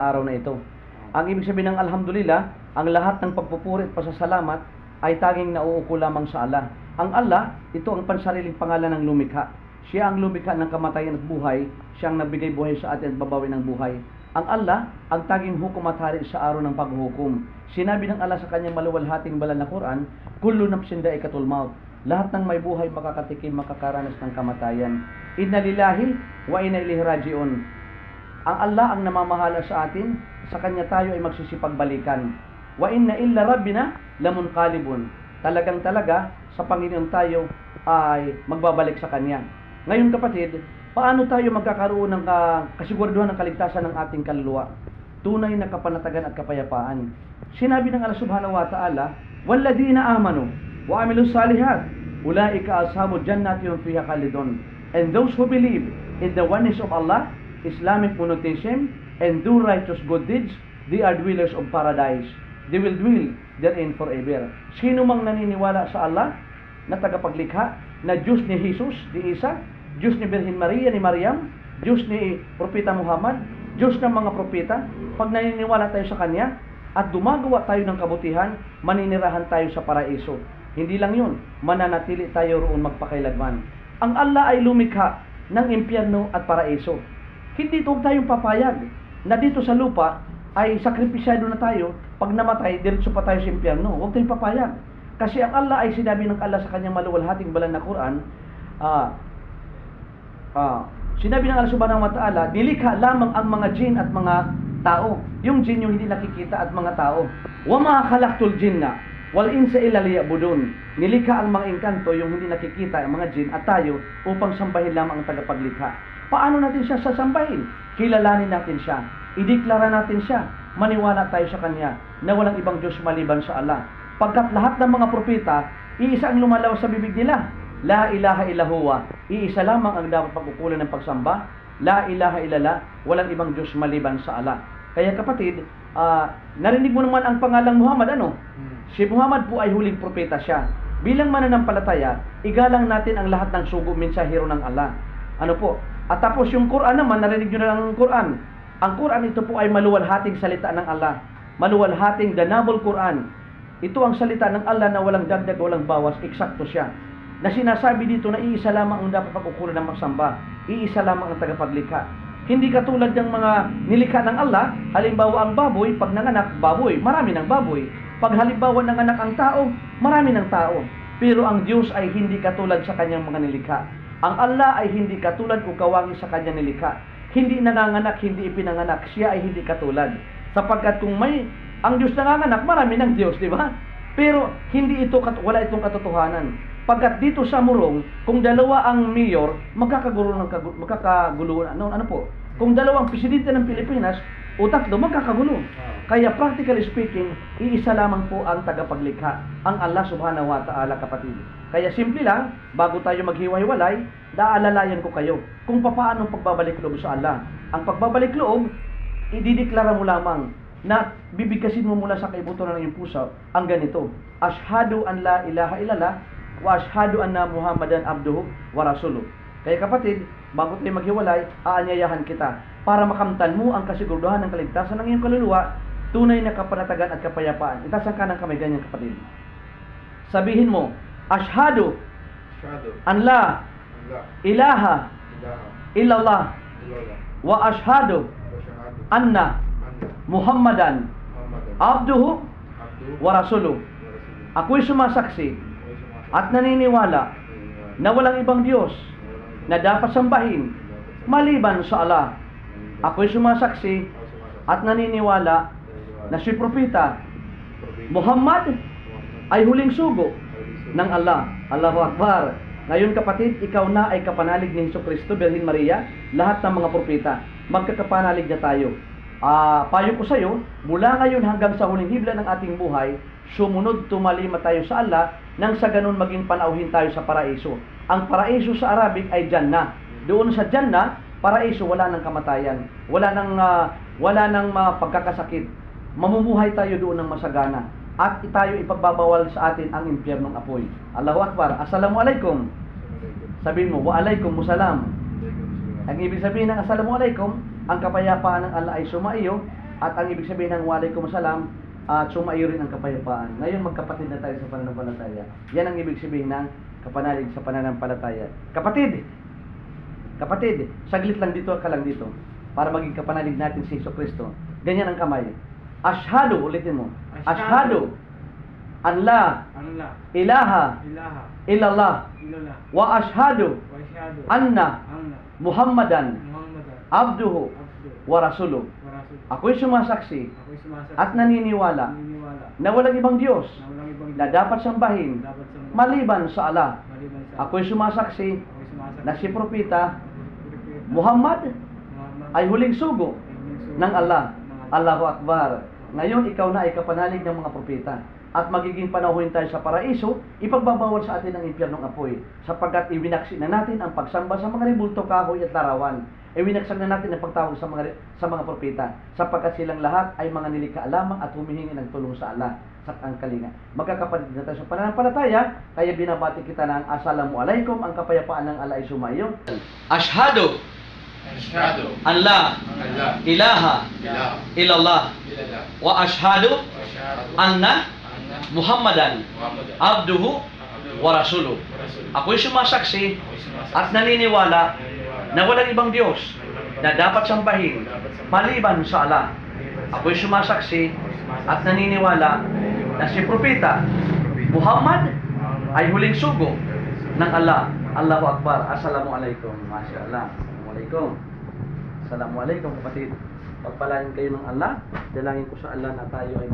araw na ito. Ang ibig sabihin ng alhamdulillah, ang lahat ng pagpupuri at pasasalamat ay tanging nauuko lamang sa Allah. Ang Allah, ito ang pansariling pangalan ng lumikha. Siya ang lumikha ng kamatayan at buhay. Siya ang nagbigay buhay sa atin at babawi ng buhay. Ang Allah, ang tanging hukom at hari sa araw ng paghuhukom. Sinabi ng Allah sa kanyang maluwalhating banal na Quran, kullu nafsin da'iqatul maut. Lahat ng may buhay makakatikim, makakaranas ng kamatayan. Inna lillahi wa inna ilaihi raji'un. Ang Allah ang namamahala sa atin, sa Kanya tayo ay magsisipagbalikan. Wa inna illa rabbina lamunqalibun. Talagang-talaga, sa Panginoon tayo ay magbabalik sa Kanya. Ngayon kapatid, paano tayo magkakaroon ng kasiguraduhan ng kaligtasan ng ating kaluluwa? Tunay na kapanatagan at kapayapaan. Sinabi ng Allah subhanahu wa ta'ala, "Walladina amanu wa amilus salihat, ulaika ashabul jannati hum fiha khalidun." And those who believe in the oneness of Allah, Islamic monotheism, and do righteous good deeds, they are dwellers of paradise. They will dwell therein forever. Sino mang naniniwala sa Allah na tagapaglikha, na Diyos ni Jesus, ni Isa, Diyos ni Birhen Maria, ni Mariam, Diyos ni Propeta Muhammad, Diyos ng mga propeta, pag naniniwala tayo sa Kanya at dumagawa tayo ng kabutihan, maninirahan tayo sa paraiso. Hindi lang yun, mananatili tayo roon magpakailanman. Ang Allah ay lumikha ng impyerno at paraiso. Hindi ito tayong papayag na dito sa lupa ay sakripisyado na tayo, pag namatay, diretso pa tayo sa impyerno. Huwag tayong papayag. Kasi ang Allah ay sinabi ng Allah sa kanyang maluwalhating banal na Quran, sinabi ng Allah subhanahu wa ta'ala, nilikha lamang ang mga jin at mga tao. Yung jin yung hindi nakikita at mga tao. Wa ma khalaqtul jinna wal insa illa liya'budun. Nilikha ang mga engkanto, yung hindi nakikita, ang mga jin at tayo, upang sambahin lamang ang tagapaglikha. Paano natin siya sasambahin? Kilalanin natin siya. Ideklara natin siya. Maniwala tayo sa Kanya na walang ibang Diyos maliban sa Allah. Pagkat lahat ng mga propeta, iisa ang lumalaw sa bibig nila. La ilaha illa huwa. Iisa lamang ang dapat pagkukulan ng pagsamba. La ilaha illallah. Walang ibang Diyos maliban sa Allah. Kaya kapatid, narinig mo naman ang pangalang Muhammad, ano? Si Muhammad po ay huling propeta siya. Bilang mananampalataya, igalang natin ang lahat ng sugo mensahero ng Allah. Ano po? At tapos yung Quran naman, narinig nyo na lang ang Quran. Ang Quran ito po ay maluwalhating salita ng Allah. Maluwalhating the noble Quran. Ito ang salita ng Allah na walang dagdag, walang bawas, eksakto siya. Na sinasabi dito na iisa lamang ang dapat pagkukulan ng magsamba. Iisa lamang ang tagapaglikha. Hindi katulad ng mga nilikha ng Allah, halimbawa ang baboy, pag nanganak, baboy, marami ng baboy. Pag halimbawa nanganak ang tao, marami ng tao. Pero ang Diyos ay hindi katulad sa kanyang mga nilikha. Ang Allah ay hindi katulad o kawangi sa kanyang nilikha. Hindi nanganganak, hindi ipinanganak. Siya ay hindi katulad. Sapagkat kung ang Diyos nanganganak, marami ng Diyos, di ba? Pero hindi wala itong katotohanan. Pagkat dito sa Murong, kung dalawa ang mayor, magkakaguluhan. Ano po? Kung dalawang presidente ng Pilipinas, o tatlo, magkakagulo. Kaya practically speaking, iisa lamang po ang tagapaglikha, ang Allah subhanahu wa ta'ala, kapatid. Kaya simple lang, bago tayo maghiwa-hiwalay, naalalayan ko kayo kung paano pagbabalik loob sa Allah. Ang pagbabalik loob, idideklara mo lamang na bibigkasin mo mula sa kaibuturan ng iyong puso ang ganito: Ashhadu an la ilaha illallah wa ashhadu anna Muhammadan abduhu wa rasuluh. Kaya kapatid, bago tayo maghiwalay, aanyayahan kita para makamtan mo ang kasiguraduhan ng kaligtasan ng iyong kaluluwa, tunay na kapanatagan at kapayapaan. Itaas ang kanang kamay, ganyan kapatid. Sabihin mo, Ashhadu an la ilaha illallah wa ashhadu anna Muhammadan abduhu wa rasuluh. Ako'y sumasaksi at naniniwala na walang ibang Diyos na dapat sambahin maliban sa Allah. Ako'y sumasaksi at naniniwala na si Propeta Muhammad ay huling sugo ng Allah. Allahu Akbar. Ngayon kapatid, ikaw na ay kapanalig ni Jesucristo, Birhen Maria, lahat ng mga propeta. Magkakapanalig na tayo. Payo ko sa iyo, mula ngayon hanggang sa huling hibla ng ating buhay, sumunod tumalima tayo sa Allah, nang sa ganun maging panauhin tayo sa paraiso. Ang paraiso sa Arabic ay Jannah. Doon sa Jannah, paraiso, wala ng kamatayan, wala ng pagkakasakit. Mamumuhay tayo doon ng masagana. At tayo ipagbabawal sa atin ang impyernong apoy. Allahu Akbar. Assalamualaikum. Sabihin mo, wa alaikum musalam. Ang ibig sabihin ng assalamualaikum, ang kapayapaan ng Allah ay sumaiyo At ang ibig sabihin ng Waalaikumsalam at sumaiyo rin ang kapayapaan. Ngayon magkapatid na tayo sa pananampalataya. Yan ang ibig sabihin ng kapanalig sa pananampalataya. Kapatid, saglit lang dito, ka lang dito. Para maging kapanalig natin si Jesucristo. Ganyan ang kamay. Ashhadu, ulitin mo. Ashhadu an la ilaha illallah wa ashhadu anna Muhammadan abduhu wa rasuluh. Ako'y sumasaksi at naniniwala na walang ibang Diyos na dapat sambahin maliban sa Allah. Ako'y sumasaksi na si Propeta Muhammad ay huling sugo ng Allah. Allahu Akbar. Ngayon ikaw na ay kapanalig ng mga propeta. At magiging panahon tayo sa paraiso, ipagbabawal sa atin ang impyernong apoy. Sapagkat iwinaksin na natin ang pagsamba sa mga ribulto, kahoy at larawan. Iwinaksan na natin ang pagtawag sa mga propeta. Sapagkat silang lahat ay mga nilikha lamang at humihingi ng tulong sa Allah sa angkalinga. Magkakapatid na tayo sa pananampalataya, kaya binabati kita ng Assalamualaikum, ang kapayapaan ng Allah ay sumaiyo. Ashhadu an la ilaha illallah wa ashhadu anna Muhammadan abduhu wa rasuluh. Ako'y sumasaksi at naniniwala na walang ibang Diyos na dapat sambahin maliban sa Allah. Ako'y sumasaksi at naniniwala na si Propeta Muhammad ay huling sugo ng Allah. Allahu Akbar. Assalamualaikum. Masyaallah. Assalamualaikum. Assalamualaikum kapatid. Pagpalain kayo ng Allah. Dalangin ko sa Allah na tayo ay